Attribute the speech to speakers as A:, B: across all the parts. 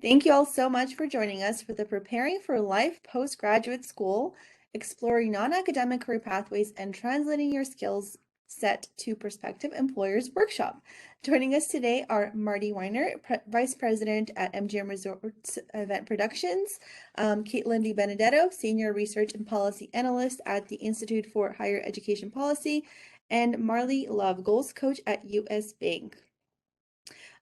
A: Thank you all so much for joining us for the Preparing for Life Postgraduate School, Exploring Non-Academic Career Pathways and Translating Your Skills Set to Prospective Employers workshop. Joining us today are Marty Weiner, Vice President at MGM Resorts Event Productions, Caitlin DiBenedetto, Senior Research and Policy Analyst at the Institute for Higher Education Policy, and Marley Love, Goals Coach at US Bank.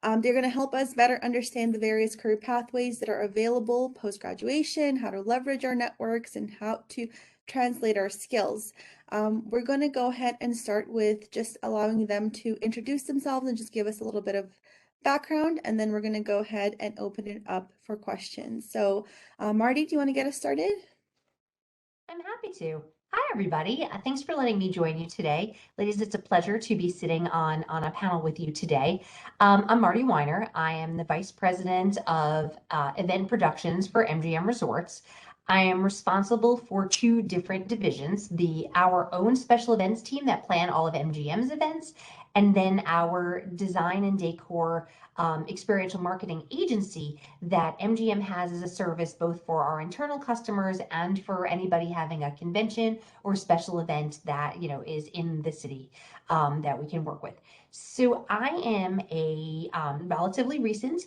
A: They're going to help us better understand the various career pathways that are available post-graduation, how to leverage our networks, and how to translate our skills. We're going to go ahead and start with just allowing them to introduce themselves and just give us a little bit of background, and then we're going to go ahead and open it up for questions. So, Marty, do you want to get us started?
B: I'm happy to. Hi, everybody. Thanks for letting me join you today. Ladies, it's a pleasure to be sitting on a panel with you today. I'm Marty Weiner. I am the Vice President of Event Productions for MGM Resorts. I am responsible for two different divisions, our own special events team that plan all of MGM's events, and then our design and decor experiential marketing agency that MGM has as a service both for our internal customers and for anybody having a convention or special event that is in the city that we can work with. So I am a relatively recent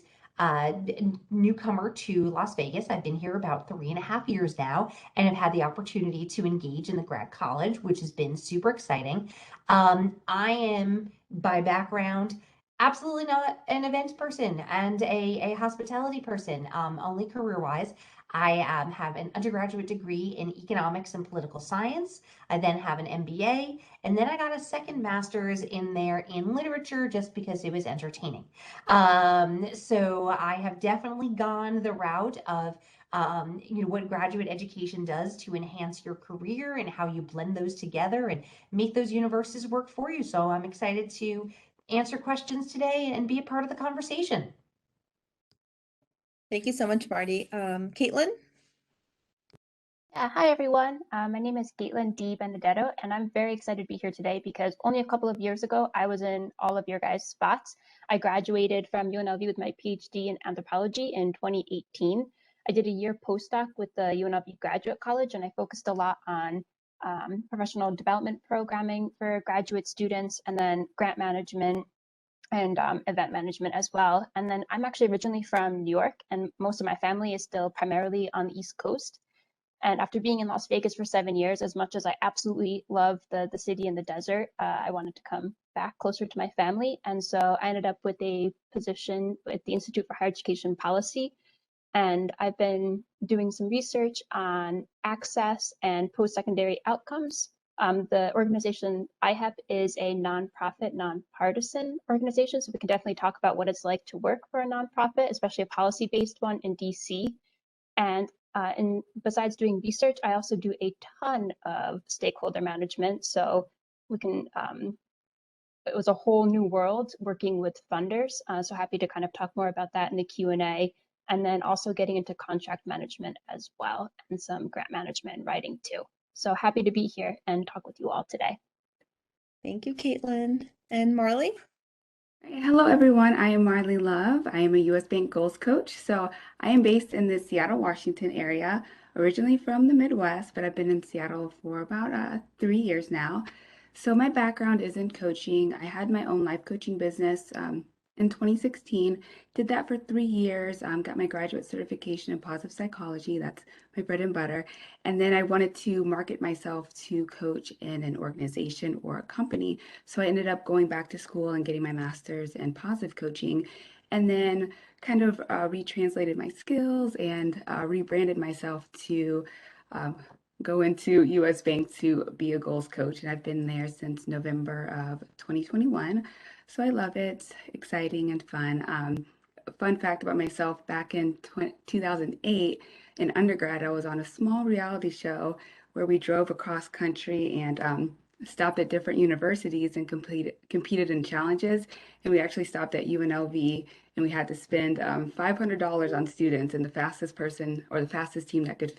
B: newcomer to Las Vegas. I've been here about 3.5 years now and have had the opportunity to engage in the grad college, which has been super exciting. I am by background absolutely not an events person and a hospitality person, only career-wise. I have an undergraduate degree in economics and political science. I then have an MBA, and then I got a second master's in there in literature just because it was entertaining. So I have definitely gone the route of what graduate education does to enhance your career and how you blend those together and make those universes work for you. So I'm excited to answer questions today and be a part of the conversation.
A: Thank you so much, Marty. Caitlin?
C: Yeah, hi everyone. My name is Caitlin DiBenedetto, and I'm very excited to be here today because only a couple of years ago, I was in all of your guys' spots. I graduated from UNLV with my PhD in anthropology in 2018. I did a year postdoc with the UNLV Graduate College, and I focused a lot on professional development programming for graduate students, and then grant management and event management as well. And then I'm actually originally from New York, and most of my family is still primarily on the East Coast. And after being in Las Vegas for 7 years, as much as I absolutely love the city and the desert, I wanted to come back closer to my family. And so I ended up with a position at the Institute for Higher Education Policy. And I've been doing some research on access and post-secondary outcomes. The organization I have is a nonprofit, nonpartisan organization. So we can definitely talk about what it's like to work for a nonprofit, especially a policy-based one in DC. And besides doing research, I also do a ton of stakeholder management. So we can, it was a whole new world working with funders. So happy to kind of talk more about that in the Q&A. And then also getting into contract management as well, and some grant management and writing too. So happy to be here and talk with you all today.
A: Thank you, Caitlin. And Marley?
D: Hello, everyone. I am Marley Love. I am a US Bank Goals Coach. So I am based in the Seattle, Washington area, originally from the Midwest, but I've been in Seattle for about 3 years now. So my background is in coaching. I had my own life coaching business in 2016, did that for 3 years, got my graduate certification in positive psychology. That's my bread and butter. And then I wanted to market myself to coach in an organization or a company. So I ended up going back to school and getting my master's in positive coaching, and then kind of retranslated my skills and rebranded myself to go into US Bank to be a goals coach. And I've been there since November of 2021. So I love it, exciting and fun. Fun fact about myself, back in 2008 in undergrad, I was on a small reality show where we drove across country and stopped at different universities and competed in challenges. And we actually stopped at UNLV, and we had to spend $500 on students, and the fastest person or the fastest team that could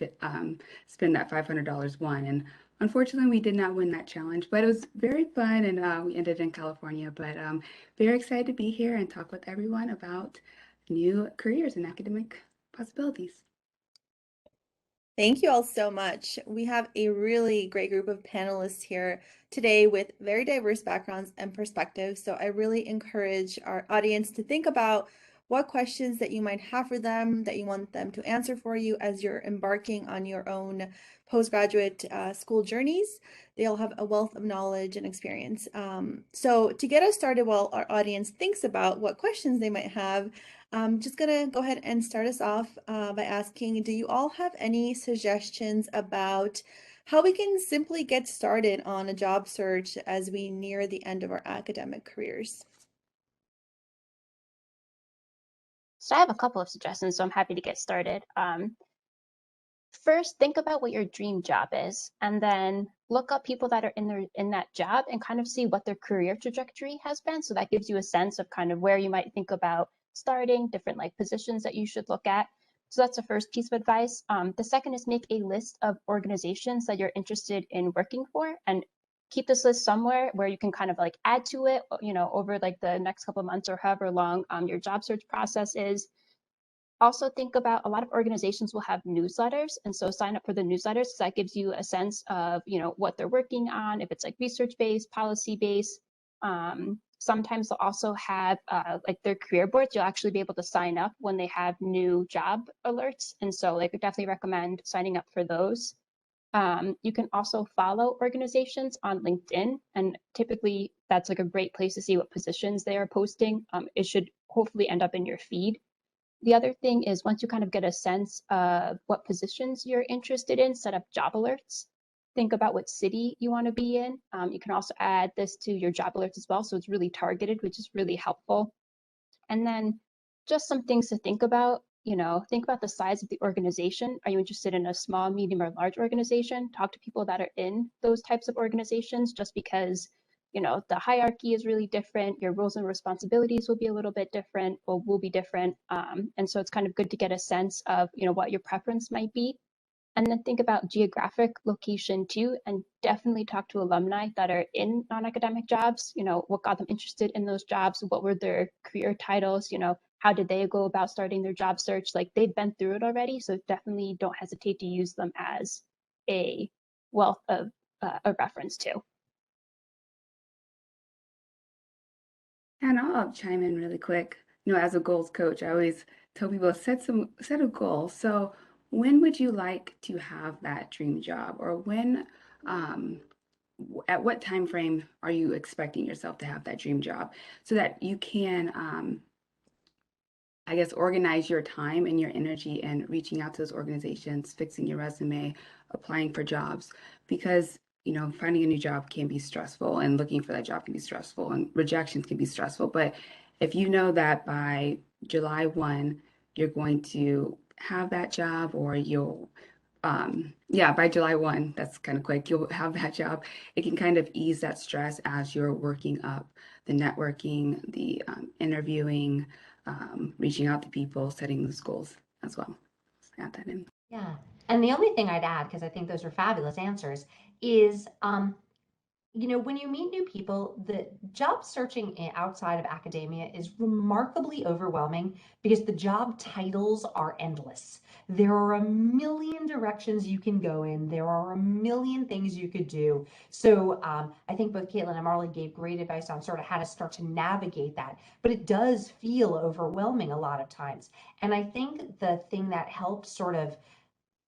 D: spend that $500 won. And unfortunately, we did not win that challenge, but it was very fun, and we ended in California. But very excited to be here and talk with everyone about new careers and academic possibilities.
A: Thank you all so much. We have a really great group of panelists here today with very diverse backgrounds and perspectives. So I really encourage our audience to think about what questions that you might have for them that you want them to answer for you as you're embarking on your own postgraduate school journeys. They all have a wealth of knowledge and experience. So to get us started while our audience thinks about what questions they might have, I'm just gonna go ahead and start us off by asking, do you all have any suggestions about how we can simply get started on a job search as we near the end of our academic careers?
C: So I have a couple of suggestions, so I'm happy to get started. First, think about what your dream job is, and then look up people that are in that job and kind of see what their career trajectory has been. So that gives you a sense of kind of where you might think about starting, different like positions that you should look at. So that's the first piece of advice. The second is make a list of organizations that you're interested in working for, and keep this list somewhere where you can kind of like add to it, over like the next couple of months or however long your job search process is. Also think about a lot of organizations will have newsletters, and so sign up for the newsletters because that gives you a sense of what they're working on, if it's like research based, policy based. Sometimes they'll also have like their career boards. You'll actually be able to sign up when they have new job alerts, and so like I definitely recommend signing up for those. You can also follow organizations on LinkedIn, and typically that's like a great place to see what positions they are posting. It should hopefully end up in your feed. The other thing is once you kind of get a sense of what positions you're interested in, set up job alerts. Think about what city you want to be in. You can also add this to your job alerts as well. So it's really targeted, which is really helpful. And then just some things to think about, think about the size of the organization. Are you interested in a small, medium, or large organization? Talk to people that are in those types of organizations just because the hierarchy is really different. Your roles and responsibilities will be a little bit different or will be different. And so it's kind of good to get a sense of, what your preference might be. And then think about geographic location too, and definitely talk to alumni that are in non-academic jobs. What got them interested in those jobs? What were their career titles? How did they go about starting their job search? Like they've been through it already, so definitely don't hesitate to use them as a wealth of a reference too.
D: And I'll chime in really quick. As a goals coach, I always tell people set a goal. So when would you like to have that dream job, or at what time frame are you expecting yourself to have that dream job, so that you can I guess organize your time and your energy and reaching out to those organizations, fixing your resume, applying for jobs, because finding a new job can be stressful, and looking for that job can be stressful, and rejections can be stressful. But if you know that by July 1, you're going to have that job, or you'll by July 1, that's kind of quick, you'll have that job. It can kind of ease that stress as you're working up the networking, the interviewing, reaching out to people, setting those goals as well. Add that in.
B: Yeah. And the only thing I'd add, because I think those are fabulous answers, is when you meet new people, the job searching outside of academia is remarkably overwhelming because the job titles are endless. There are a million directions you can go in. There are a million things you could do. So I think both Caitlin and Marley gave great advice on sort of how to start to navigate that. But it does feel overwhelming a lot of times. And I think the thing that helps sort of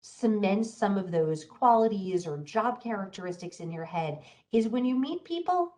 B: cement some of those qualities or job characteristics in your head is when you meet people,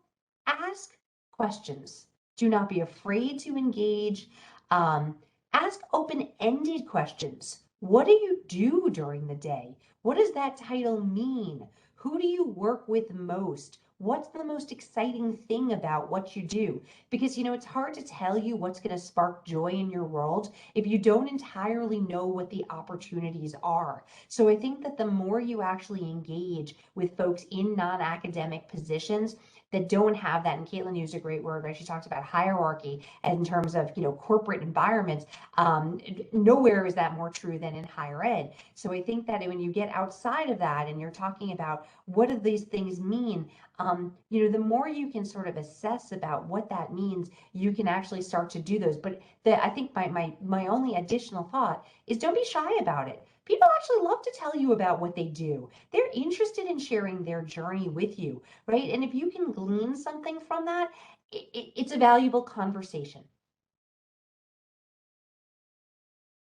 B: ask questions. Do not be afraid to engage. Ask open-ended questions. What do you do during the day? What does that title mean? Who do you work with most? What's the most exciting thing about what you do? Because, it's hard to tell you what's going to spark joy in your world if you don't entirely know what the opportunities are. So I think that the more you actually engage with folks in non-academic positions, that don't have that. And Caitlin used a great word, right? She talked about hierarchy in terms of, corporate environments. Nowhere is that more true than in higher ed. So I think that when you get outside of that and you're talking about what do these things mean, the more you can sort of assess about what that means, you can actually start to do those. But I think my only additional thought is don't be shy about it. People actually love to tell you about what they do. They're interested in sharing their journey with you, right? And if you can glean something from that, it's a valuable conversation.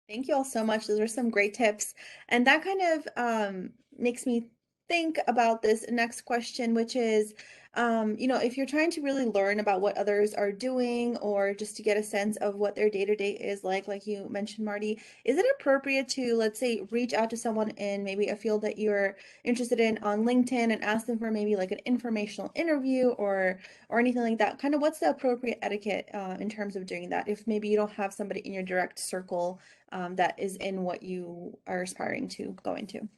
A: Thank you all so much. Those are some great tips. And that kind of makes me think about this next question, which is, if you're trying to really learn about what others are doing or just to get a sense of what their day-to-day is like you mentioned, Marty, is it appropriate to, let's say, reach out to someone in maybe a field that you're interested in on LinkedIn and ask them for maybe like an informational interview or anything like that? Kind of what's the appropriate etiquette in terms of doing that if maybe you don't have somebody in your direct circle that is in what you are aspiring to go into?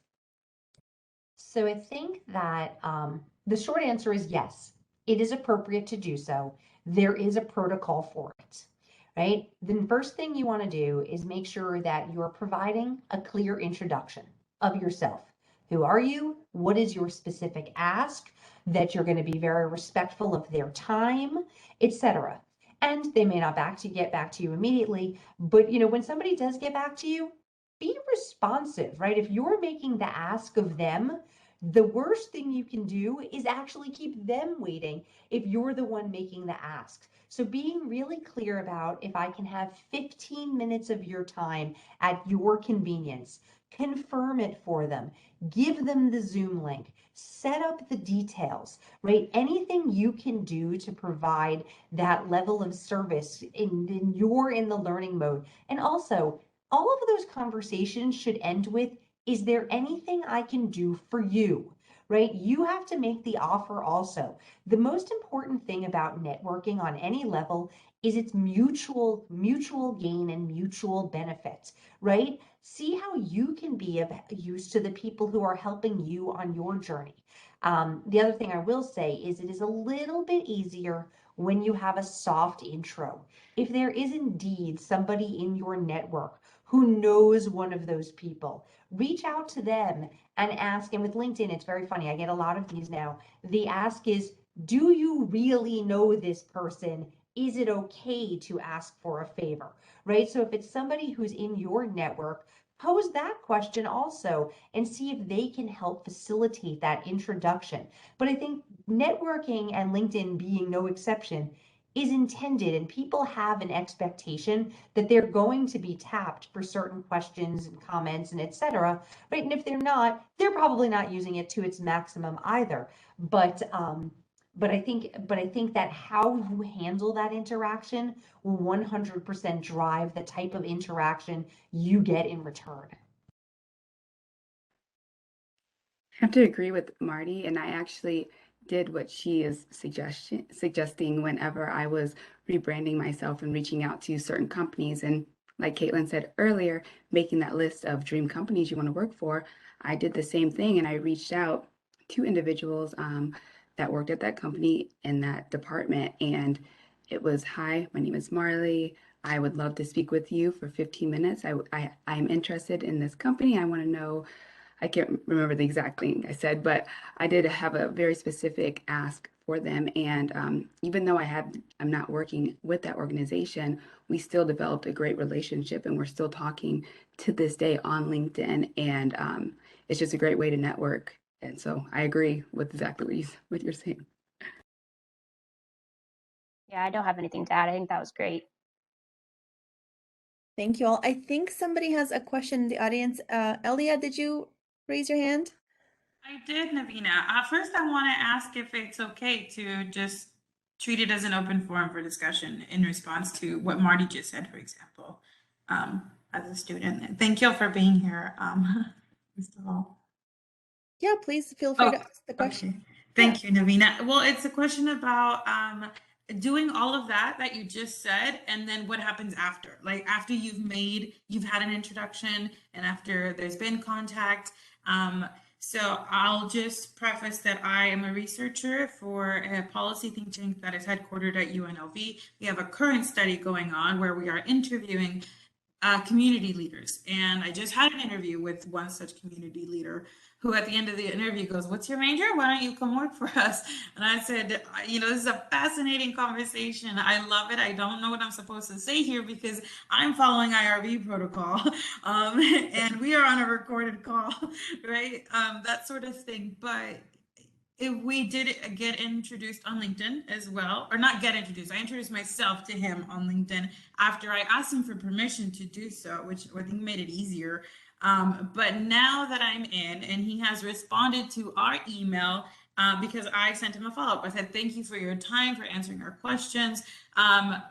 B: So I think that the short answer is yes, it is appropriate to do so. There is a protocol for it, right? The first thing you want to do is make sure that you're providing a clear introduction of yourself. Who are you? What is your specific ask? That you're going to be very respectful of their time, etc. And they may not get back to you immediately, but when somebody does get back to you, be responsive, right? If you're making the ask of them, the worst thing you can do is actually keep them waiting if you're the one making the ask. So being really clear about if I can have 15 minutes of your time at your convenience, confirm it for them, give them the Zoom link, set up the details, right? Anything you can do to provide that level of service in you're in the learning mode. And also, all of those conversations should end with, is there anything I can do for you? Right? You have to make the offer also. The most important thing about networking on any level is it's mutual gain and mutual benefit, right? See how you can be of use to the people who are helping you on your journey. The other thing I will say is it is a little bit easier when you have a soft intro. If there is indeed somebody in your network who knows one of those people, reach out to them and ask. And with LinkedIn, it's very funny. I get a lot of these now. The ask is, do you really know this person? Is it okay to ask for a favor? Right? So if it's somebody who's in your network, pose that question also and see if they can help facilitate that introduction. But I think networking, and LinkedIn being no exception, is intended, and people have an expectation that they're going to be tapped for certain questions and comments and etc. Right? And if they're not, they're probably not using it to its maximum either. But I think that how you handle that interaction will 100% drive the type of interaction you get in return.
D: I have to agree with Marty, and I actually did what she is suggesting whenever I was rebranding myself and reaching out to certain companies. And like Caitlin said earlier, making that list of dream companies you want to work for, I did the same thing, and I reached out to individuals that worked at that company in that department. And it was, hi, my name is Marley. I would love to speak with you for 15 minutes. I'm interested in this company. I want to know, I can't remember the exact thing I said, but I did have a very specific ask for them. And even though I'm not working with that organization, we still developed a great relationship, and we're still talking to this day on LinkedIn. And it's just a great way to network. And so I agree with exactly what you're saying.
C: Yeah, I don't have anything to add. I think that was great.
A: Thank you all. I think somebody has a question in the audience. Elia, did you raise your hand?
E: I did, Navina. First, I want to ask if it's okay to just treat it as an open forum for discussion in response to what Marty just said, for example, as a student. And thank you all for being here, first of all.
A: Yeah, please feel free to ask the question.
E: Okay. Thank you, Navina. Well, it's a question about doing all of that you just said, and then what happens after? Like after you've had an introduction and after there's been contact, So I'll just preface that I am a researcher for a policy think tank that is headquartered at UNLV. We have a current study going on where we are interviewing community leaders. And I just had an interview with one such community leader who at the end of the interview goes, "What's your major? Why don't you come work for us?" And I said, this is a fascinating conversation. I love it. I don't know what I'm supposed to say here because I'm following IRB protocol. And we are on a recorded call, right? That sort of thing. But if we did get introduced on LinkedIn as well, or not get introduced, I introduced myself to him on LinkedIn after I asked him for permission to do so, which I think made it easier. But now that I'm in and he has responded to our email, because I sent him a follow-up. I said, "Thank you for your time, for answering our questions.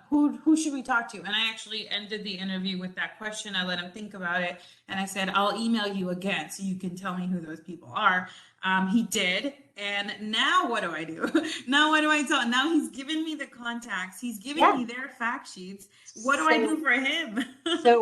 E: Who should we talk to?" And I actually ended the interview with that question. I let him think about it. And I said, "I'll email you again so you can tell me who those people are." He did. And now what do I do? Now what do I tell? Now he's given me the contacts. He's given me their fact sheets. What do I do for him?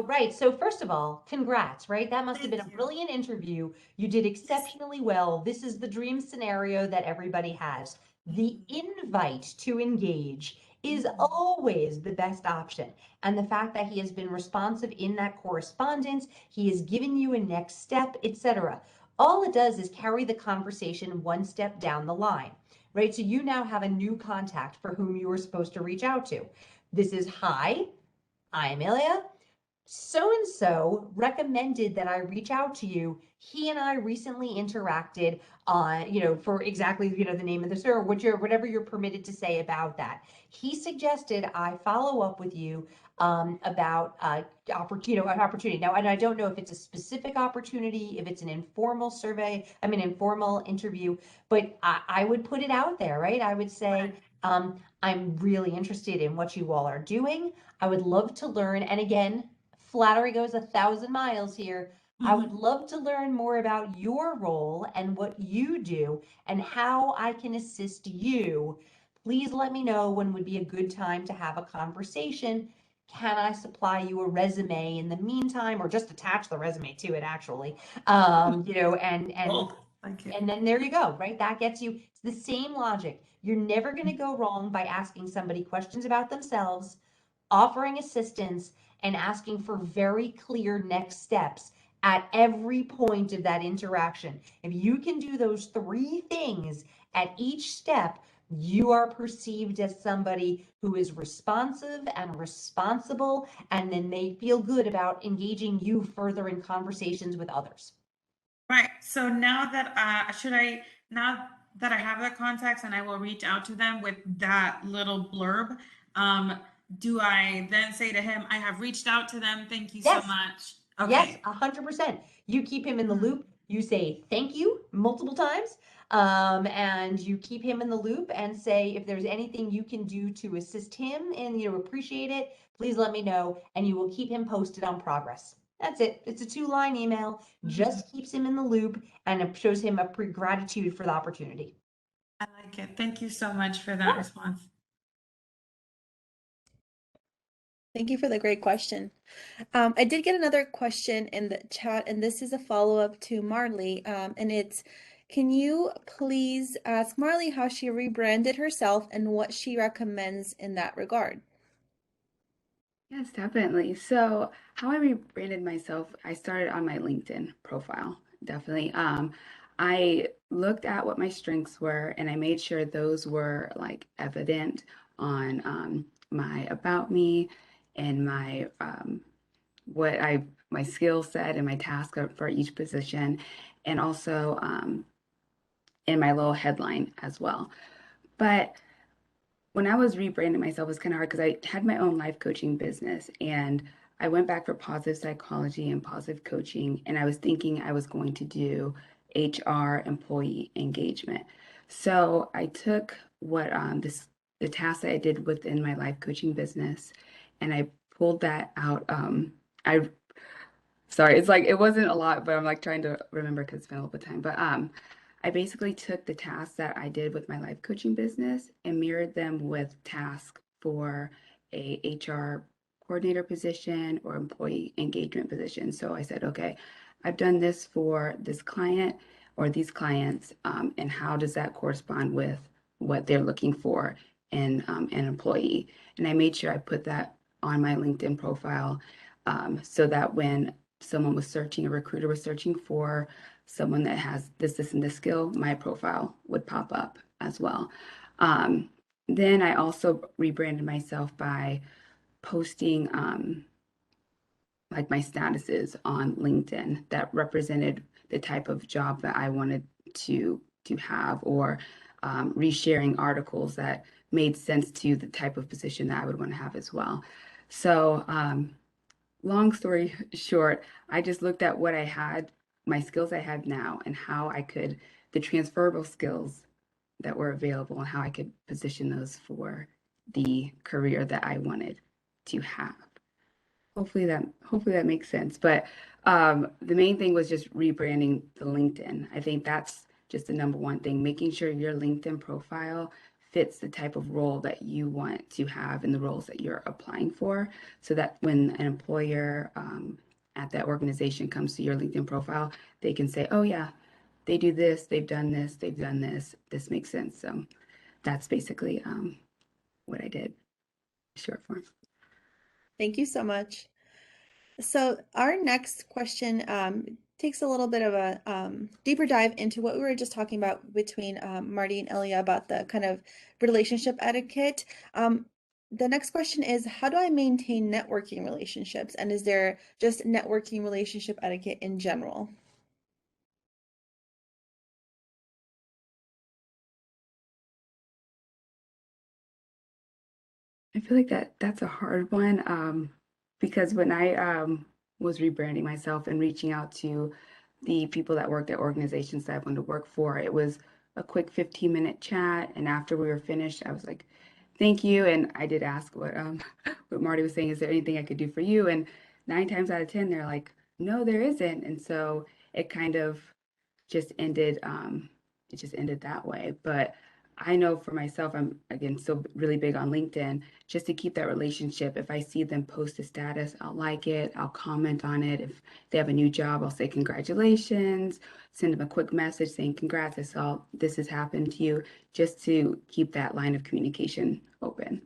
B: Right. So first of all, congrats, right? That must have been a brilliant interview. You did exceptionally well. This is the dream scenario that everybody has. The invite to engage is always the best option. And the fact that he has been responsive in that correspondence, he has given you a next step, etc. All it does is carry the conversation one step down the line, right? So you now have a new contact for whom you were supposed to reach out to. This is, "Hi, I'm Amelia. So-and-so recommended that I reach out to you. He and I recently interacted on, for exactly, the name of the server, whatever you're permitted to say about that. He suggested I follow up with you about an opportunity. Now, and I don't know if it's a specific opportunity, if it's an informal informal interview, but I would put it out there, right? I would say, I'm really interested in what you all are doing. I would love to learn. And again, flattery goes 1,000 miles here. I would love to learn more about your role and what you do and how I can assist you. Please let me know when would be a good time to have a conversation. Can I supply you a resume in the meantime, or just attach the resume to it, actually? And then there you go, right? That gets you, it's the same logic. You're never going to go wrong by asking somebody questions about themselves, offering assistance, and asking for very clear next steps at every point of that interaction. If you can do those 3 things at each step, you are perceived as somebody who is responsive and responsible, and then they feel good about engaging you further in conversations with others.
E: Right. So now that now that I have the contacts and I will reach out to them with that little blurb, do I then say to him, "I have reached out to them. Thank you so much." Okay.
B: Yes, 100%. You keep him in the loop. You say thank you multiple times, and you keep him in the loop and say, if there's anything you can do to assist him and appreciate it, please let me know, and you will keep him posted on progress. That's it. It's a 2-line email, just keeps him in the loop, and it shows him a gratitude for the opportunity.
E: I like it. Thank you so much for that response.
A: Thank you for the great question. I did get another question in the chat, and this is a follow-up to Marley. And it's, can you please ask Marley how she rebranded herself and what she recommends in that regard?
D: Yes, definitely. So how I rebranded myself, I started on my LinkedIn profile, definitely. I looked at what my strengths were and I made sure those were like evident on my about me and my my skill set and my task for each position, and also in my little headline as well. But when I was rebranding myself, it was kind of hard because I had my own life coaching business and I went back for positive psychology and positive coaching. And I was thinking I was going to do HR employee engagement. So I took what the task that I did within my life coaching business and I pulled that out. I Sorry, it's like it wasn't a lot, but I'm like trying to remember because it's been a little bit of time. But I basically took the tasks that I did with my life coaching business and mirrored them with tasks for a HR coordinator position or employee engagement position. So I said, okay, I've done this for this client. or these clients, and how does that correspond with what they're looking for in an employee. And I made sure I put that on my LinkedIn profile, so that when someone was searching, a recruiter was searching for someone that has this, and this skill, my profile would pop up as well. Then I also rebranded myself by posting like my statuses on LinkedIn that represented the type of job that I wanted to have, or resharing articles that made sense to the type of position that I would want to have as well. So long story short, I just looked at what I had, my skills I had now, and how I could, the transferable skills that were available, and how I could position those for the career that I wanted to have. Hopefully that makes sense. But the main thing was just rebranding the LinkedIn. I think that's just the number one thing, making sure your LinkedIn profile fits the type of role that you want to have in the roles that you're applying for, so that when an employer at that organization comes to your LinkedIn profile, they can say, oh yeah, they do this, they've done this, this makes sense. So that's basically what I did, short form.
A: Thank you so much. So our next question takes a little bit of a deeper dive into what we were just talking about between Marty and Elia about the kind of relationship etiquette. The next question is, how do I maintain networking relationships? And is there just networking relationship etiquette in general?
D: I feel like that's a hard one, because when I was rebranding myself and reaching out to the people that worked at organizations that I wanted to work for, it was a quick 15-minute chat. And after we were finished, I was like, thank you. And I did ask what what Marty was saying, is there anything I could do for you? And 9 times out of 10, they're like, no, there isn't. And so it kind of just ended, it just ended that way. But I know for myself, I'm again still really big on LinkedIn, just to keep that relationship. If I see them post a status, I'll like it, I'll comment on it. If they have a new job, I'll say congratulations, send them a quick message saying congrats, I saw this has happened to you, just to keep that line of communication open.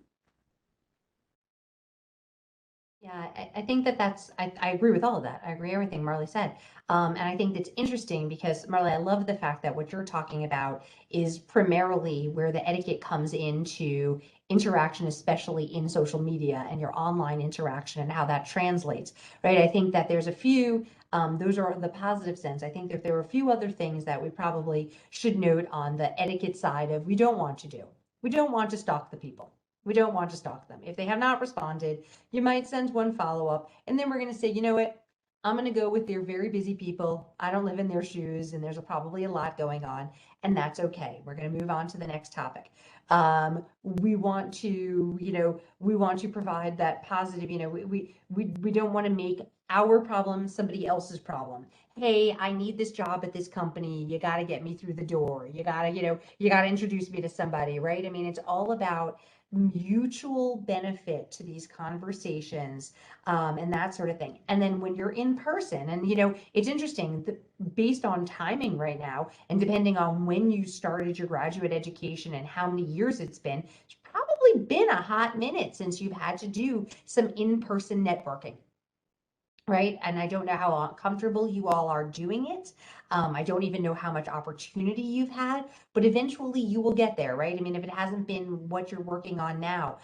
B: Yeah, I think I agree with all of that. I agree everything Marley said. And I think that's interesting because, Marley, I love the fact that what you're talking about is primarily where the etiquette comes into interaction, especially in social media and your online interaction and how that translates, right? I think that there's a few, those are the positive sense. I think that there are a few other things that we probably should note on the etiquette side of we don't want to do. We don't want to stalk the people. We don't want to stalk them. If they have not responded, you might send one follow-up, and then we're going to say, you know what? I'm going to go with their very busy people. I don't live in their shoes, and there's probably a lot going on, and that's okay. We're going to move on to the next topic. We want to, we want to provide that positive, we don't want to make our problem somebody else's problem. Hey, I need this job at this company. You got to get me through the door. You got to, you got to introduce me to somebody, right? I mean, it's all about mutual benefit to these conversations, and that sort of thing. And then when you're in person, and it's interesting based on timing right now, and depending on when you started your graduate education and how many years it's probably been a hot minute since you've had to do some in-person networking. Right. And I don't know how comfortable you all are doing it. I don't even know how much opportunity you've had, but eventually you will get there, right? I mean, if it hasn't been what you're working on now,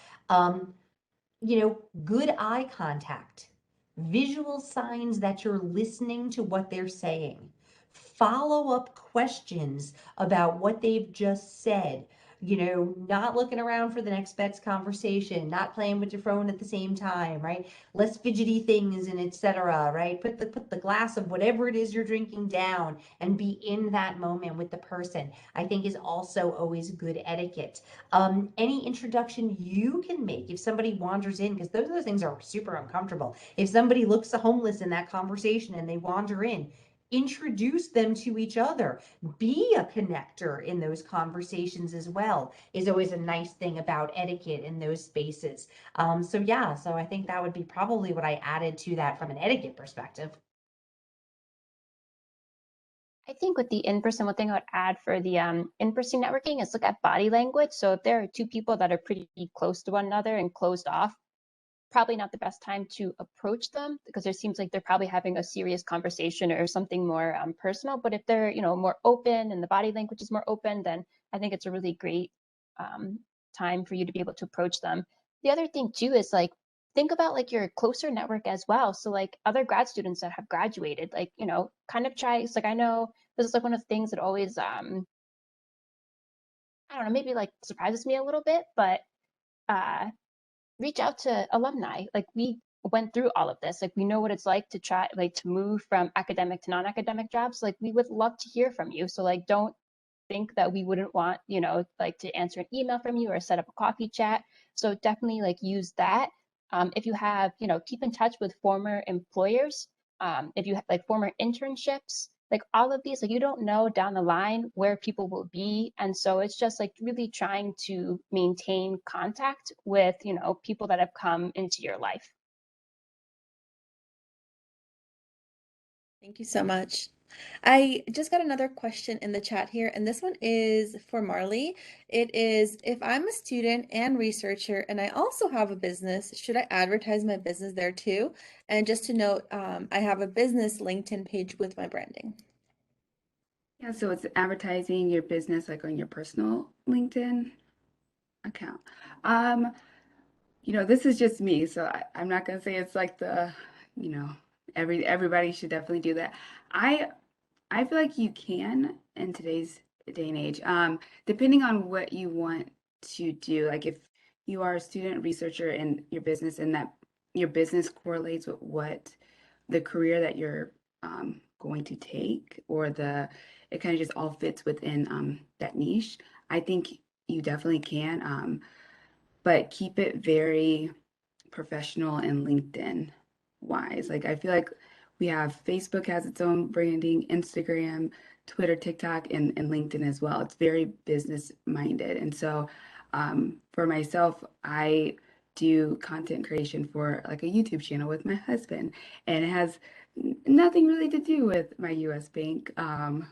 B: good eye contact, visual signs that you're listening to what they're saying, follow-up questions about what they've just said, not looking around for the next best conversation, not playing with your phone at the same time, right? Less fidgety things and etc., right? Put the glass of whatever it is you're drinking down and be in that moment with the person, I think is also always good etiquette. Any introduction you can make if somebody wanders in, because those things are super uncomfortable. If somebody looks homeless in that conversation and they wander in, introduce them to each other, be a connector in those conversations as well, is always a nice thing about etiquette in those spaces. So I think that would be probably what I added to that from an etiquette perspective.
C: I think with the in-person, one thing I would add for the in-person networking is look at body language. So if there are two people that are pretty close to one another and closed off, probably not the best time to approach them because it seems like they're probably having a serious conversation or something more personal. But if they're, more open and the body language is more open, then I think it's a really great time for you to be able to approach them. The other thing too is like, think about like your closer network as well. So like other grad students that have graduated, like, kind of try, it's like, I know this is like one of the things that always, I don't know, maybe like surprises me a little bit, but uh, reach out to alumni. Like we went through all of this. Like we know what it's like to try, like to move from academic to non-academic jobs. Like we would love to hear from you. So like don't think that we wouldn't want, like to answer an email from you or set up a coffee chat. So definitely like use that. If you have, keep in touch with former employers. If you have like former internships, like all of these, like you don't know down the line where people will be. And so it's just like really trying to maintain contact with, people that have come into your life.
A: Thank you so much. I just got another question in the chat here, and this one is for Marley. It is, if I'm a student and researcher and I also have a business, should I advertise my business there too? And just to note, I have a business LinkedIn page with my branding.
D: Yeah, so it's advertising your business like on your personal LinkedIn account. This is just me, so I'm not gonna say it's like the, you know, everybody should definitely do that. I I feel like you can in today's day and age, depending on what you want to do. Like if you are a student researcher in your business and that your business correlates with what the career that you're going to take, or it kind of just all fits within that niche, I think you definitely can. But keep it very professional and LinkedIn wise. Like I feel like we have Facebook has its own branding, Instagram, Twitter, TikTok, and LinkedIn as well. It's very business minded. And so for myself, I do content creation for like a YouTube channel with my husband, and it has nothing really to do with my US Bank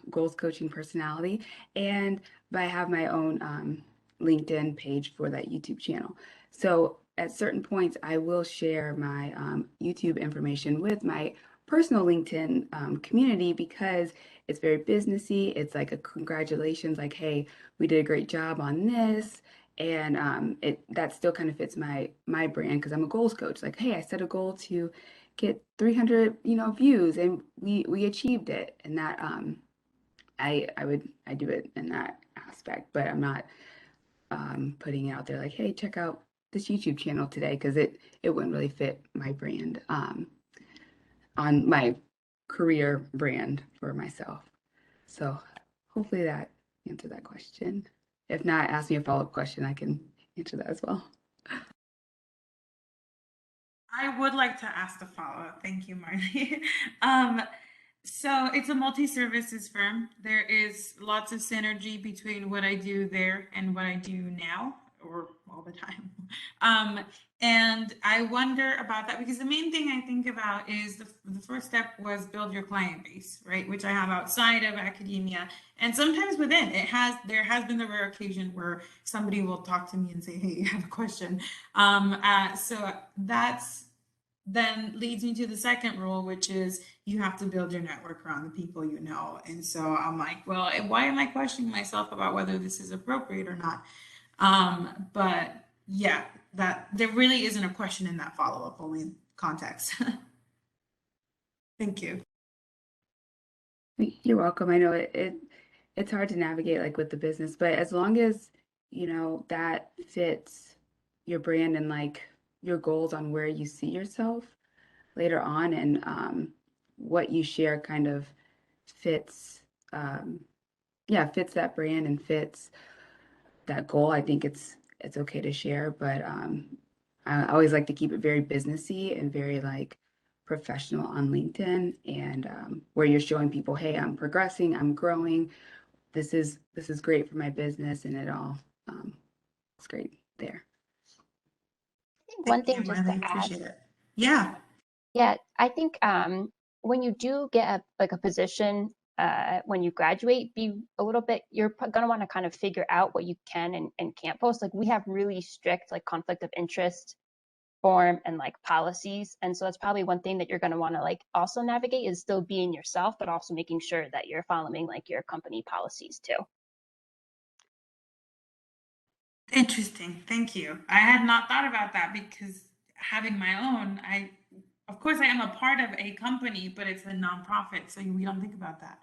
D: goals coaching personality. And but I have my own LinkedIn page for that YouTube channel. So at certain points, I will share my YouTube information with my personal LinkedIn community because it's very businessy. It's like a congratulations, like, hey, we did a great job on this. And that still kind of fits my brand because I'm a goals coach. Like, hey, I set a goal to get 300, views, and we achieved it. And that I do it in that aspect, but I'm not putting it out there like, hey, check out this YouTube channel today, because it wouldn't really fit my brand on my career brand for myself. So hopefully that answered that question. If not, ask me a follow-up question. I can answer that as well.
E: I would like to ask the follow-up. Thank you, Marty. So it's a multi-services firm. There is lots of synergy between what I do there and what I do now, or all the time. And I wonder about that because the main thing I think about is the first step was build your client base, right? Which I have outside of academia, and sometimes within there has been the rare occasion where somebody will talk to me and say, "Hey, I have a question." So that's then leads me to the second rule, which is you have to build your network around the people you know. And so I'm like, well, why am I questioning myself about whether this is appropriate or not? But yeah, that there really isn't a question in that follow-up, only context. Thank you.
D: You're welcome. I know it's hard to navigate like with the business, but as long as that fits your brand and like your goals on where you see yourself later on, and what you share kind of fits fits that brand and fits that goal, I think it's okay to share. But I always like to keep it very businessy and very like professional on LinkedIn, and where you're showing people, hey, I'm progressing, I'm growing. This is great for my business, and it all it's great there.
C: I think one
E: Thank
C: thing
E: you,
C: just to
E: Marley.
C: add,
E: Appreciate it. Yeah.
C: yeah, I think when you do get a position when you graduate, be a little bit, you're going to want to kind of figure out what you can and can't post. Like we have really strict like conflict of interest form and like policies. And so that's probably one thing that you're going to want to like also navigate is still being yourself, but also making sure that you're following like your company policies too.
E: Interesting. Thank you. I had not thought about that because having my own, of course, I am a part of a company, but it's a nonprofit, so we don't think about that.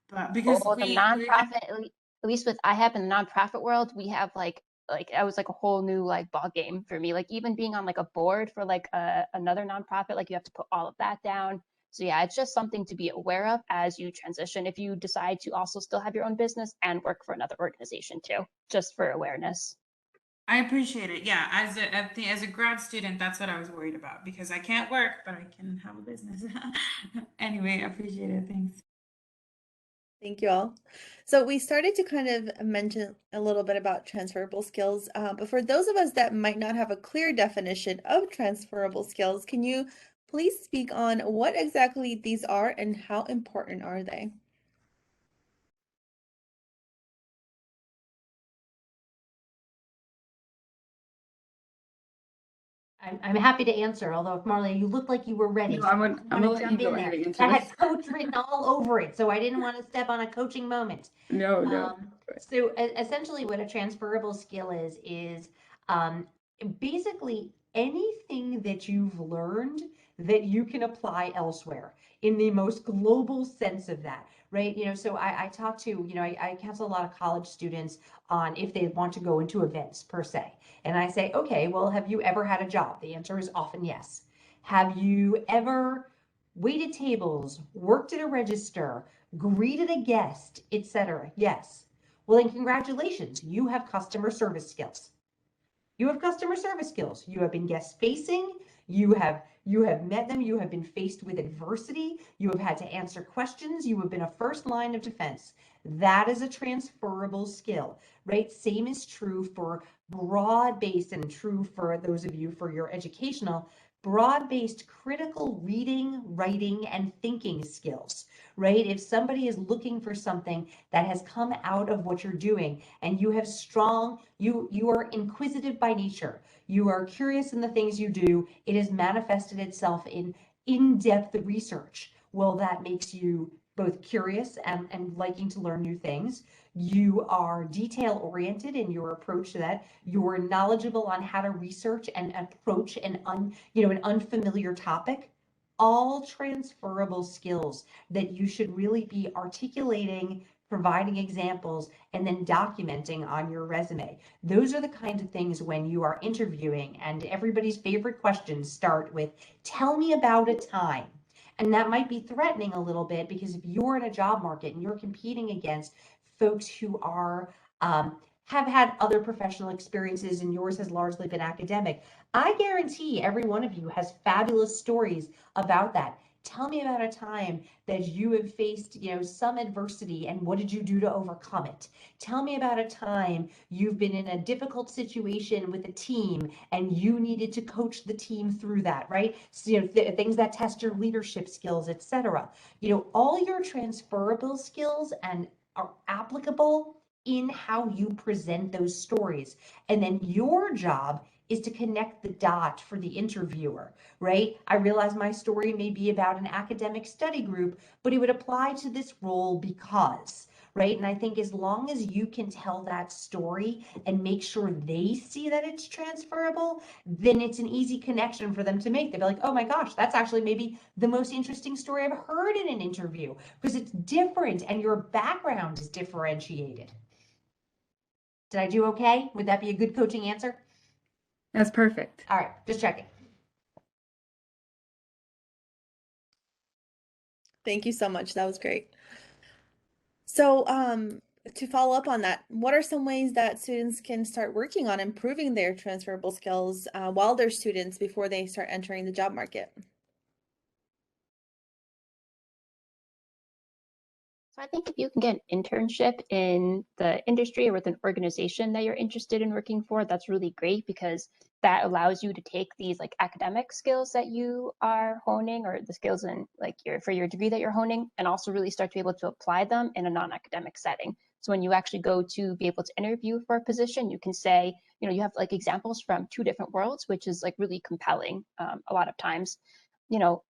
E: But because
C: Oh, the
E: we
C: nonprofit, at least with IHAP in the nonprofit world, we have like that was like a whole new like ball game for me. Like even being on like a board for like another nonprofit, like you have to put all of that down. So yeah, it's just something to be aware of as you transition. If you decide to also still have your own business and work for another organization too, just for awareness.
E: I appreciate it. Yeah, as a grad student, that's what I was worried about because I can't work, but I can have a business. Anyway, I appreciate it. Thanks.
A: Thank you all. So we started to kind of mention a little bit about transferable skills, but for those of us that might not have a clear definition of transferable skills, can you please speak on what exactly these are and how important are they?
B: I'm happy to answer, although if Marley, you looked like you were ready.
D: No,
B: So
D: I'm
B: I
D: gonna,
B: didn't
D: I'm
B: want
D: gonna
B: to
D: let you
B: jump
D: go
B: in
D: ahead
B: there.
D: and
B: I
D: answer
B: had
D: this.
B: coach written all over it, so I didn't want to step on a coaching moment.
D: No, no.
B: So essentially what a transferable skill is basically anything that you've learned that you can apply elsewhere in the most global sense of that, right? So I talk to, I counsel a lot of college students on if they want to go into events per se. And I say, okay, well, have you ever had a job? The answer is often yes. Have you ever waited tables, worked at a register, greeted a guest, etc.? Yes. Well, then congratulations, you have customer service skills. You have customer service skills. You have been guest facing. You have met them. You have been faced with adversity. You have had to answer questions. You have been a first line of defense. That is a transferable skill, right? Same is true for broad-based and true for those of you for your educational, broad-based critical reading, writing, and thinking skills, right? If somebody is looking for something that has come out of what you're doing and you have strong, you are inquisitive by nature, you are curious in the things you do, it has manifested itself in in-depth research. Well, that makes you both curious and liking to learn new things. You are detail oriented in your approach to that. You're knowledgeable on how to research and approach an unfamiliar topic. All transferable skills that you should really be articulating, providing examples, and then documenting on your resume. Those are the kind of things when you are interviewing and everybody's favorite questions start with, tell me about a time. And that might be threatening a little bit because if you're in a job market and you're competing against folks who are have had other professional experiences and yours has largely been academic, I guarantee every one of you has fabulous stories about that. Tell me about a time that you have faced, some adversity and what did you do to overcome it? Tell me about a time you've been in a difficult situation with a team and you needed to coach the team through that, right? So, things that test your leadership skills, etc. All your transferable skills and are applicable in how you present those stories. And then your job is to connect the dot for the interviewer, right? I realize my story may be about an academic study group, but it would apply to this role because, right? And I think as long as you can tell that story and make sure they see that it's transferable, then it's an easy connection for them to make. They'll be like, oh my gosh, that's actually maybe the most interesting story I've heard in an interview because it's different and your background is differentiated. Did I do okay? Would that be a good coaching answer?
D: That's perfect.
B: All right, just checking.
A: Thank you so much. That was great. So, to follow up on that, what are some ways that students can start working on improving their transferable skills while they're students before they start entering the job market?
C: So I think if you can get an internship in the industry or with an organization that you're interested in working for, that's really great because that allows you to take these like academic skills that you are honing or the skills in like your for your degree that you're honing and also really start to be able to apply them in a non-academic setting. So when you actually go to be able to interview for a position, you can say, you have like examples from two different worlds, which is like really compelling a lot of times.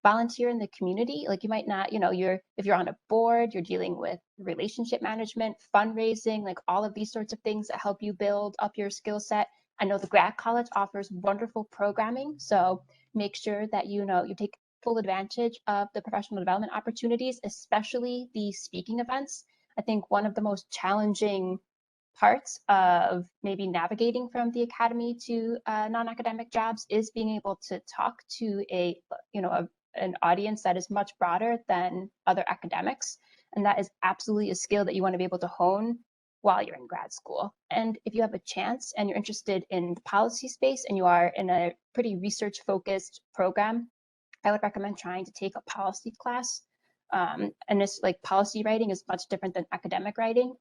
C: Volunteer in the community. Like you might not, if you're on a board, you're dealing with relationship management, fundraising, like all of these sorts of things that help you build up your skill set. I know the grad college offers wonderful programming. So make sure that, you take full advantage of the professional development opportunities, especially the speaking events. I think one of the most challenging parts of maybe navigating from the academy to non-academic jobs is being able to talk to an audience that is much broader than other academics, and that is absolutely a skill that you want to be able to hone while you're in grad school. And if you have a chance and you're interested in the policy space and you are in a pretty research focused program, I would recommend trying to take a policy class. And this like policy writing is much different than academic writing.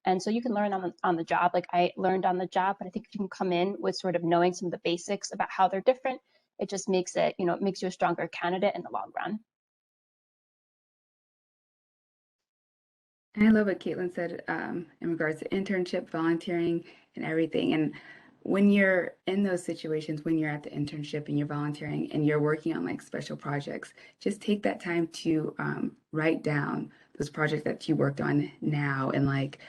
C: And so you can learn on the job. Like I learned on the job, but I think if you can come in with sort of knowing some of the basics about how they're different, it just makes it, it makes you a stronger candidate in the long run.
D: And I love what Caitlin said in regards to internship, volunteering, and everything. And when you're in those situations, when you're at the internship and you're volunteering and you're working on like special projects, just take that time to write down those projects that you worked on now and like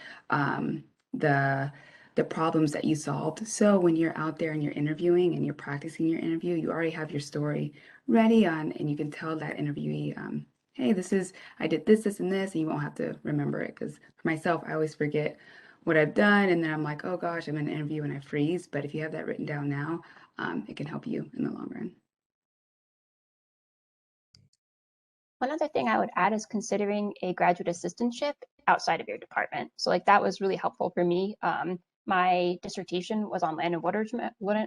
D: the problems that you solved. So when you're out there and you're interviewing and you're practicing your interview, you already have your story ready on, and you can tell that interviewee, hey, I did this, and this, and you won't have to remember it. Because for myself, I always forget what I've done, and then I'm like, oh gosh, I'm in an interview and I freeze. But if you have that written down now, it can help you in the long run.
C: One other thing I would add is considering a graduate assistantship outside of your department. So like that was really helpful for me. My dissertation was on land and water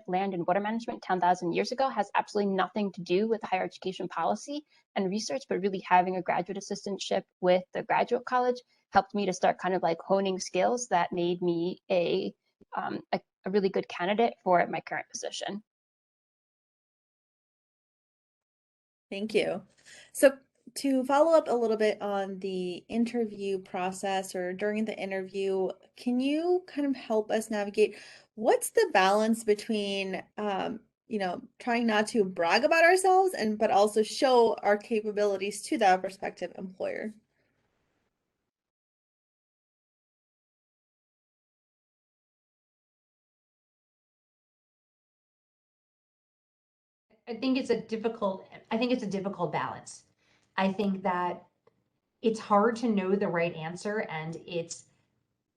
C: management 10,000 years ago, has absolutely nothing to do with higher education policy and research, but really having a graduate assistantship with the graduate college helped me to start kind of like honing skills that made me a really good candidate for my current position.
A: Thank you. So to follow up a little bit on the interview process or during the interview, can you kind of help us navigate what's the balance between trying not to brag about ourselves but also show our capabilities to that prospective employer?
B: I think it's a difficult balance. I think that it's hard to know the right answer, and it's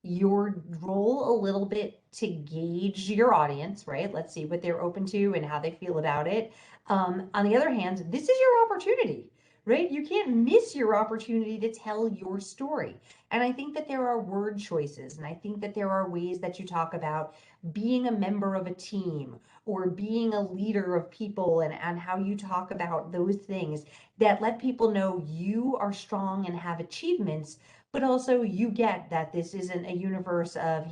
B: your role a little bit to gauge your audience, right? Let's see what they're open to and how they feel about it. On the other hand, this is your opportunity, right? You can't miss your opportunity to tell your story. And I think that there are word choices, and I think that there are ways that you talk about being a member of a team or being a leader of people, and how you talk about those things that let people know you are strong and have achievements, but also you get that this isn't a universe of,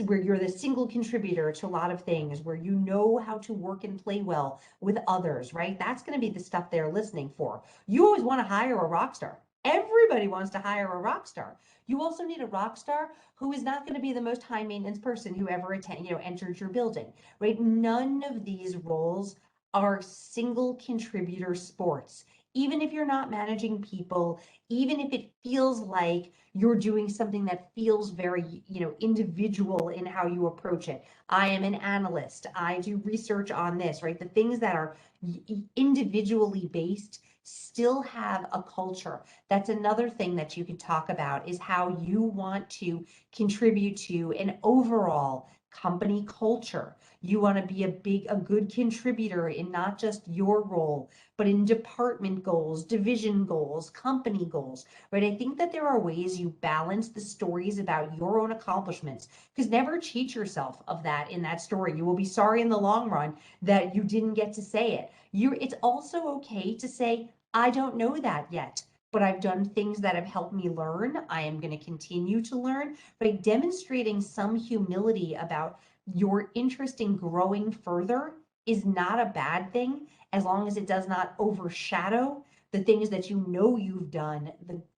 B: where you're the single contributor to a lot of things, where you know how to work and play well with others, right? That's going to be the stuff they're listening for. You always want to hire a rock star. Everybody wants to hire a rock star. You also need a rock star who is not going to be the most high maintenance person who ever entered your building, right? None of these roles are single contributor sports. Even if you're not managing people, even if it feels like you're doing something that feels very, individual in how you approach it. I am an analyst. I do research on this, right? The things that are individually based still have a culture. That's another thing that you could talk about, is how you want to contribute to an overall company culture. You want to be a good contributor in not just your role, but in department goals, division goals, company goals, right? I think that there are ways you balance the stories about your own accomplishments, because never cheat yourself of that in that story. You will be sorry in the long run that you didn't get to say it. It's also okay to say, I don't know that yet. but I've done things that have helped me learn. I am going to continue to learn, but demonstrating some humility about your interest in growing further is not a bad thing, as long as it does not overshadow the things that you know you've done,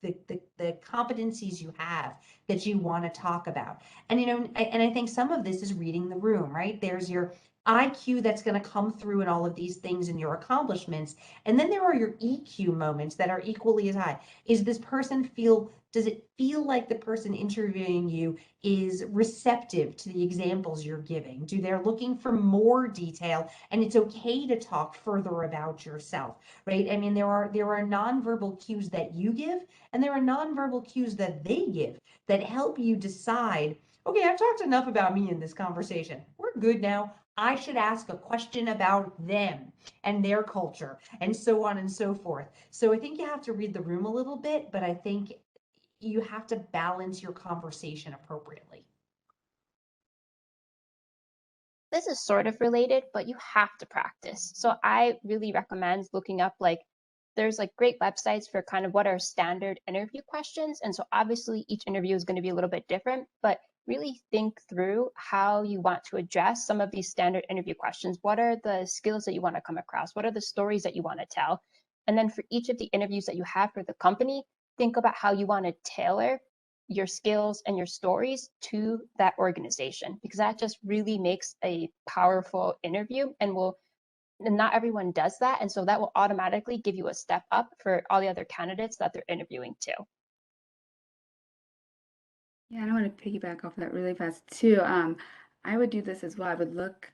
B: the competencies you have that you want to talk about. And I think some of this is reading the room, right? There's your IQ that's going to come through in all of these things and your accomplishments. And then there are your EQ moments that are equally as high. Does it feel like the person interviewing you is receptive to the examples you're giving? They're looking for more detail, and it's okay to talk further about yourself, right? I mean, there are nonverbal cues that you give, and there are nonverbal cues that they give that help you decide, okay, I've talked enough about me in this conversation. We're good now. I should ask a question about them and their culture and so on and so forth. So I think you have to read the room a little bit, but I think you have to balance your conversation appropriately.
C: This is sort of related, but you have to practice. So I really recommend looking up there's great websites for kind of what are standard interview questions. And so obviously each interview is going to be a little bit different, but really think through how you want to address some of these standard interview questions. What are the skills that you want to come across? What are the stories that you want to tell? And then for each of the interviews that you have for the company, think about how you want to tailor your skills and your stories to that organization, because that just really makes a powerful interview, and not everyone does that. And so that will automatically give you a step up for all the other candidates that they're interviewing too.
D: Yeah, and I want to piggyback off of that really fast too. I would do this as well.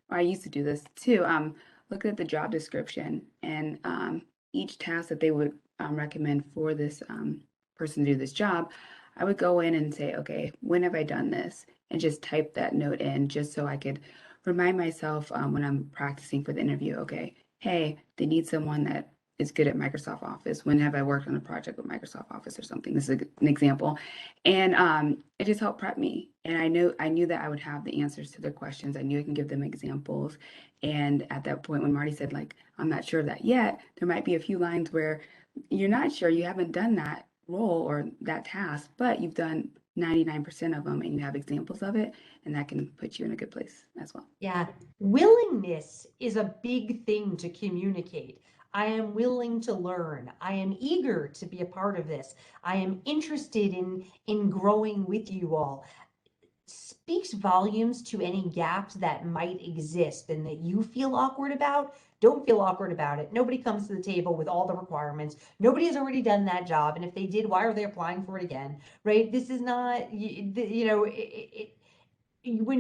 D: I used to do this too. Look at the job description and each task that they would recommend for this person to do this job. I would go in and say, okay, when have I done this? And just type that note in just so I could remind myself when I'm practicing for the interview, okay, hey, they need someone that is good at Microsoft Office. When have I worked on a project with Microsoft Office or something? This is an example. And it just helped prep me. And I knew that I would have the answers to their questions. I knew I can give them examples. And at that point, when Marty said, I'm not sure of that yet, there might be a few lines where you're not sure, you haven't done that role or that task, but you've done 99% of them and you have examples of it, and that can put you in a good place as well.
B: Yeah, willingness is a big thing to communicate. I am willing to learn. I am eager to be a part of this. I am interested in growing with you all. Speaks volumes to any gaps that might exist and that you feel awkward about. Don't feel awkward about it. Nobody comes to the table with all the requirements. Nobody has already done that job. And if they did, why are they applying for it again? Right? This is not, when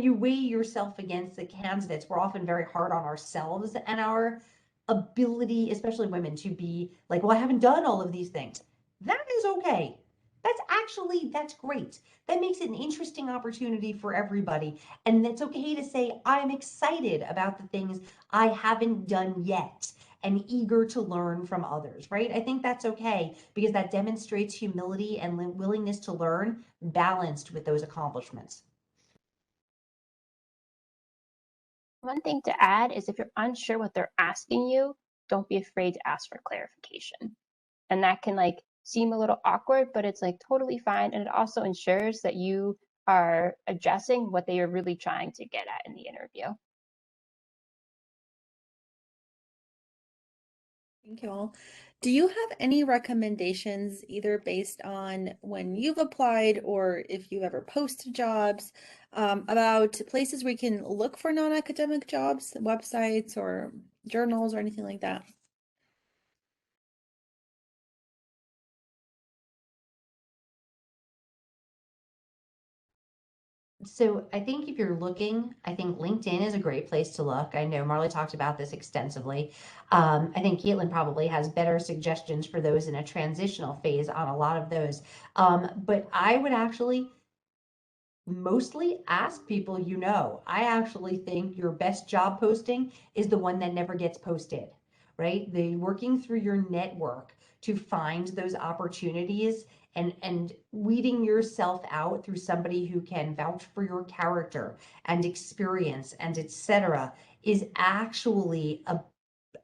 B: you weigh yourself against the candidates, we're often very hard on ourselves and our ability, especially women, to be like, well, I haven't done all of these things. That is okay. That's great. That makes it an interesting opportunity for everybody. And it's okay to say, I'm excited about the things I haven't done yet and eager to learn from others, right? I think that's okay because that demonstrates humility and willingness to learn balanced with those accomplishments.
C: One thing to add is if you're unsure what they're asking you, don't be afraid to ask for clarification. And that can seem a little awkward, but it's totally fine. And it also ensures that you are addressing what they are really trying to get at in the interview.
A: Thank you all. Do you have any recommendations, either based on when you've applied or if you ever posted jobs, about places where you can look for non-academic jobs, websites or journals or anything like that?
B: So I think if you're looking, I think LinkedIn is a great place to look. I know Marley talked about this extensively. I think Caitlin probably has better suggestions for those in a transitional phase on a lot of those. But I would actually mostly ask people you know. I actually think your best job posting is the one that never gets posted, right? The working through your network to find those opportunities and weeding yourself out through somebody who can vouch for your character and experience and etc. is actually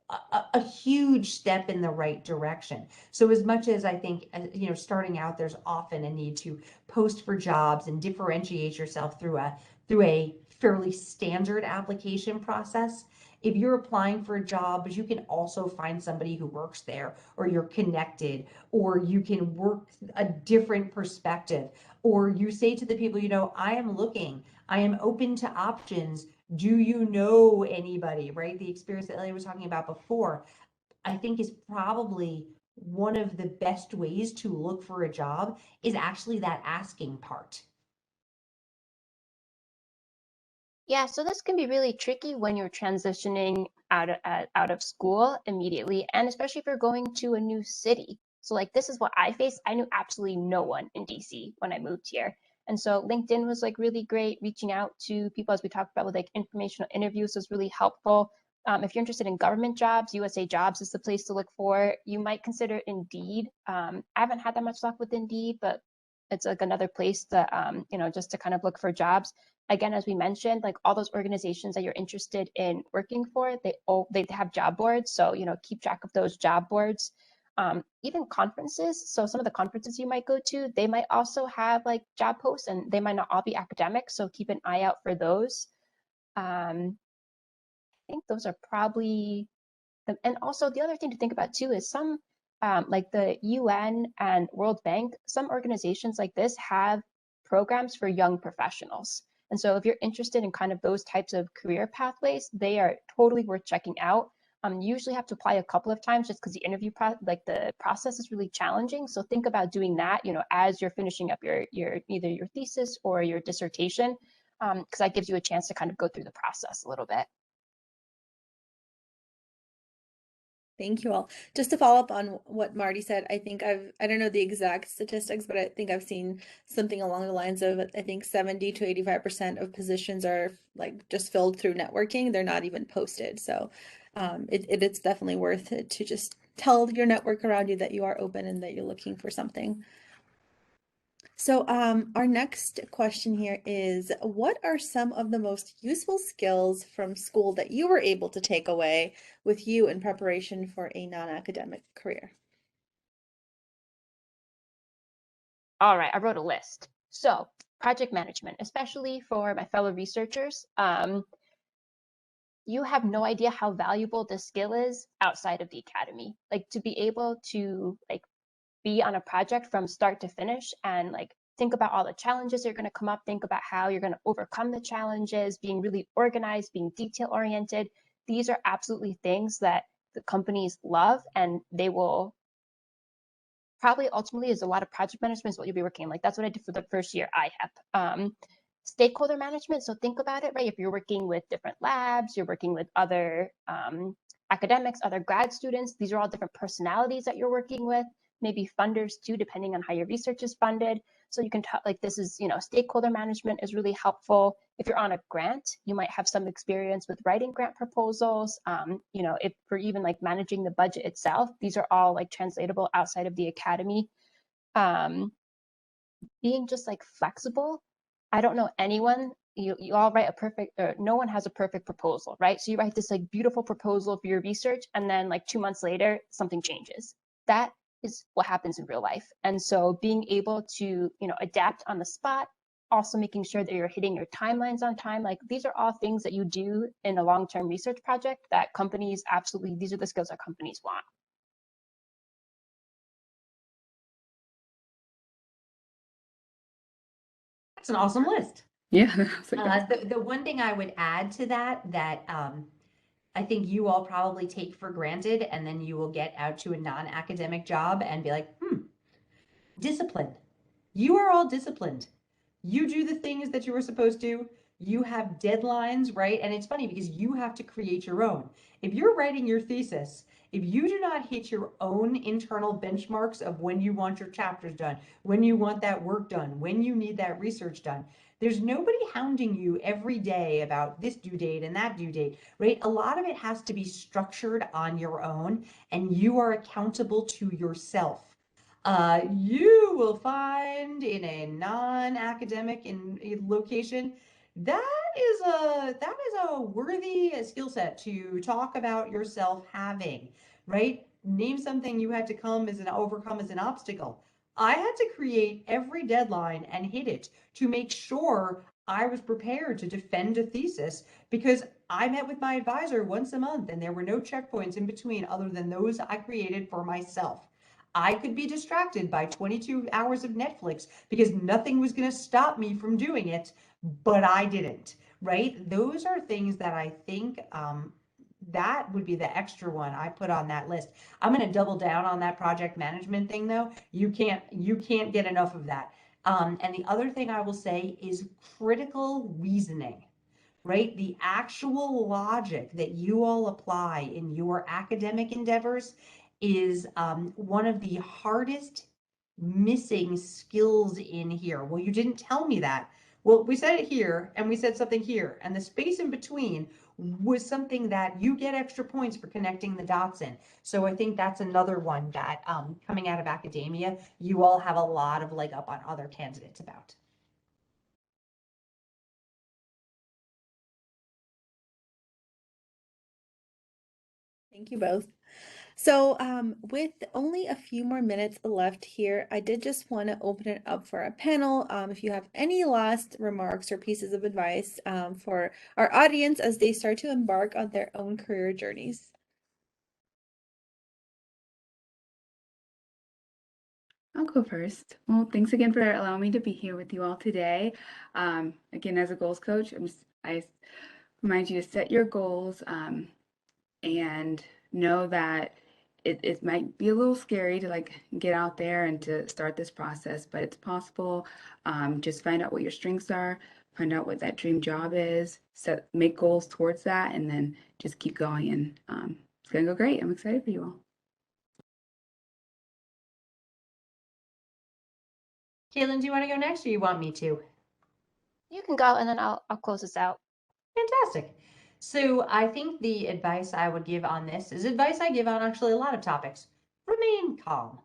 B: a huge step in the right direction. So as much as I think, you know, starting out, there's often a need to post for jobs and differentiate yourself through a fairly standard application process. If you're applying for a job, you can also find somebody who works there, or you're connected, or you can work a different perspective, or you say to the people, you know, I am looking, I am open to options. Do you know anybody, right? The experience that Ellie was talking about before, I think is probably one of the best ways to look for a job, is actually that asking part.
C: Yeah, so this can be really tricky when you're transitioning out of school immediately, and especially if you're going to a new city. So like this is what I faced. I knew absolutely no one in DC when I moved here. And so LinkedIn was like really great. Reaching out to people, as we talked about, with like informational interviews was really helpful. If you're interested in government jobs, USA Jobs is the place to look for. You might consider Indeed. I haven't had that much luck with Indeed, but it's like another place that you know, just to kind of look for jobs. Again, as we mentioned, like all those organizations that you're interested in working for, they have job boards. So, you know, keep track of those job boards. Even conferences. So some of the conferences you might go to, they might also have like job posts, and they might not all be academic. So keep an eye out for those. I think those are probably, and also the other thing to think about too is some, like the UN and World Bank, some organizations like this have programs for young professionals. And so if you're interested in kind of those types of career pathways, they are totally worth checking out. You usually have to apply a couple of times just because the like the process is really challenging. So think about doing that, you know, as you're finishing up your either your thesis or your dissertation, because that gives you a chance to kind of go through the process a little bit.
A: Thank you all. Just to follow up on what Marty said, I think I don't know the exact statistics, but I think I've seen something along the lines of, I think 70 to 85% of positions are like just filled through networking. They're not even posted. So it's definitely worth it to just tell your network around you that you are open and that you're looking for something. So our next question here is, what are some of the most useful skills from school that you were able to take away with you in preparation for a non-academic career?
C: All right, I wrote a list. So project management, especially for my fellow researchers, you have no idea how valuable this skill is outside of the academy. Like to be able to like be on a project from start to finish and like think about all the challenges that are going to come up, think about how you're going to overcome the challenges, being really organized, being detail oriented. These are absolutely things that the companies love, and they will probably ultimately is a lot of project management is what you'll be working in. Like that's what I did for the first year IHEP. Stakeholder management. So think about it, right? If you're working with different labs, you're working with other academics, other grad students, these are all different personalities that you're working with, maybe funders too, depending on how your research is funded. So you can like this is, you know, stakeholder management is really helpful. If you're on a grant, you might have some experience with writing grant proposals. You know, if for even like managing the budget itself, these are all like translatable outside of the academy. Being just like flexible. I don't know anyone. You all write a perfect, no one has a perfect proposal, right? So you write this like beautiful proposal for your research, and then like 2 months later, something changes. That is what happens in real life. And so being able to, you know, adapt on the spot, also making sure that you're hitting your timelines on time. Like these are all things that you do in a long-term research project that companies absolutely, these are the skills that companies want.
B: That's an awesome list.
D: Yeah.
B: The one thing I would add to that I think you all probably take for granted, and then you will get out to a non-academic job and be like, discipline. You are all disciplined. You do the things that you were supposed to. You have deadlines, right? And it's funny because you have to create your own. If you're writing your thesis, if you do not hit your own internal benchmarks of when you want your chapters done, when you want that work done, when you need that research done, there's nobody hounding you every day about this due date and that due date, right? A lot of it has to be structured on your own, and you are accountable to yourself. You will find in a non-academic location, That is a worthy skill set to talk about yourself having, right? Name something you had to overcome as an obstacle. I had to create every deadline and hit it to make sure I was prepared to defend a thesis because I met with my advisor once a month and there were no checkpoints in between other than those I created for myself. I could be distracted by 22 hours of Netflix because nothing was going to stop me from doing it, but I didn't, right? Those are things that I think that would be the extra one I put on that list. I'm going to double down on that project management thing though. You can't get enough of that. And the other thing I will say is critical reasoning, right? The actual logic that you all apply in your academic endeavors is one of the hardest missing skills in here. Well, you didn't tell me that. Well, we said it here and we said something here, and the space in between was something that you get extra points for connecting the dots in. So I think that's another one that coming out of academia, you all have a lot of leg up on other candidates about.
A: Thank you both. So, with only a few more minutes left here, I did just want to open it up for a panel. If you have any last remarks or pieces of advice for our audience as they start to embark on their own career journeys.
D: I'll go first. Well, thanks again for allowing me to be here with you all today. Again, as a goals coach, I remind you to set your goals and know that it might be a little scary to like get out there and to start this process, but it's possible. Just find out what your strengths are, find out what that dream job is, make goals towards that, and then just keep going. And it's gonna go great. I'm excited for you all.
B: Caitlin, do you want to go next or you want me to?
C: You can go, and then I'll close this out.
B: Fantastic. So I think the advice I would give on this is advice I give on actually a lot of topics. Remain calm.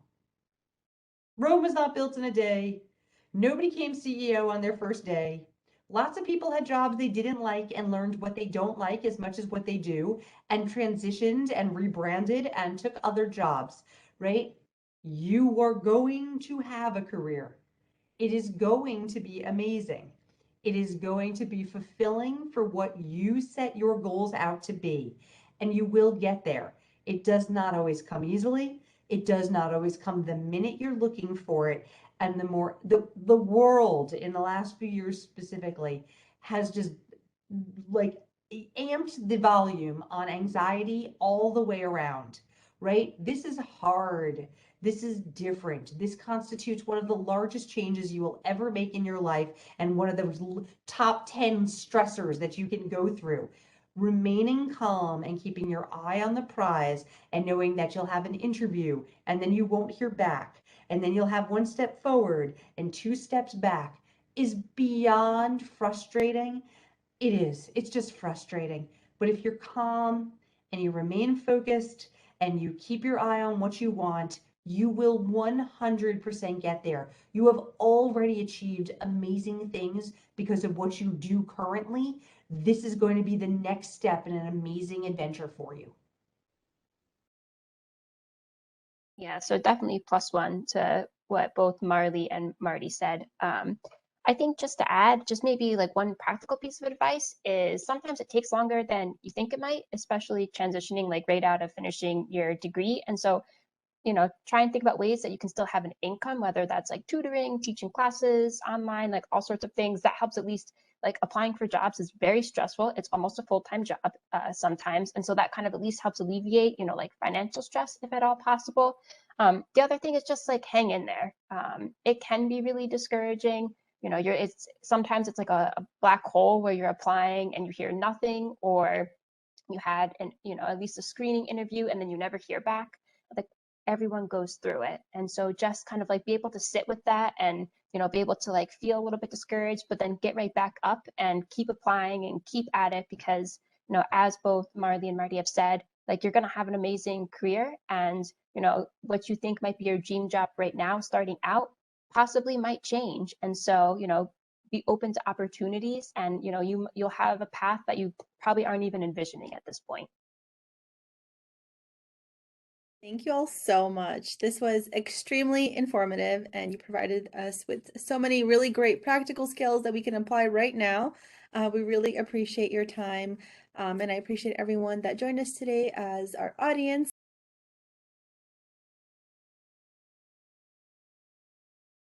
B: Rome was not built in a day. Nobody became CEO on their first day. Lots of people had jobs they didn't like and learned what they don't like as much as what they do and transitioned and rebranded and took other jobs, right? You are going to have a career. It is going to be amazing. It is going to be fulfilling for what you set your goals out to be, and you will get there. It does not always come easily. It does not always come the minute you're looking for it. And the world in the last few years specifically has just like amped the volume on anxiety all the way around, right? This is hard. This is different. This constitutes one of the largest changes you will ever make in your life and one of the top 10 stressors that you can go through. Remaining calm and keeping your eye on the prize and knowing that you'll have an interview and then you won't hear back and then you'll have one step forward and two steps back is beyond frustrating. It is. It's just frustrating. But if you're calm and you remain focused and you keep your eye on what you want, you will 100% get there. You have already achieved amazing things because of what you do currently. This is going to be the next step in an amazing adventure for you.
C: Yeah, so definitely +1 to what both Marley and Marty said. I think just to add, just maybe like one practical piece of advice is sometimes it takes longer than you think it might, especially transitioning like right out of finishing your degree. And so, try and think about ways that you can still have an income, whether that's like tutoring, teaching classes, online, like all sorts of things. That helps at least. Like applying for jobs is very stressful. It's almost a full-time job sometimes. And so that kind of at least helps alleviate, like financial stress if at all possible. The other thing is just like hang in there. It can be really discouraging. Sometimes it's like a black hole where you're applying and you hear nothing, or you had at least a screening interview and then you never hear back. Like everyone goes through it. And so just kind of like be able to sit with that and be able to like feel a little bit discouraged, but then get right back up and keep applying and keep at it because as both Marley and Marty have said, like you're going to have an amazing career, and what you think might be your dream job right now starting out possibly might change. And so be open to opportunities, and you'll have a path that you probably aren't even envisioning at this point.
A: Thank you all so much. This was extremely informative, and you provided us with so many really great practical skills that we can apply right now. We really appreciate your time, and I appreciate everyone that joined us today as our audience.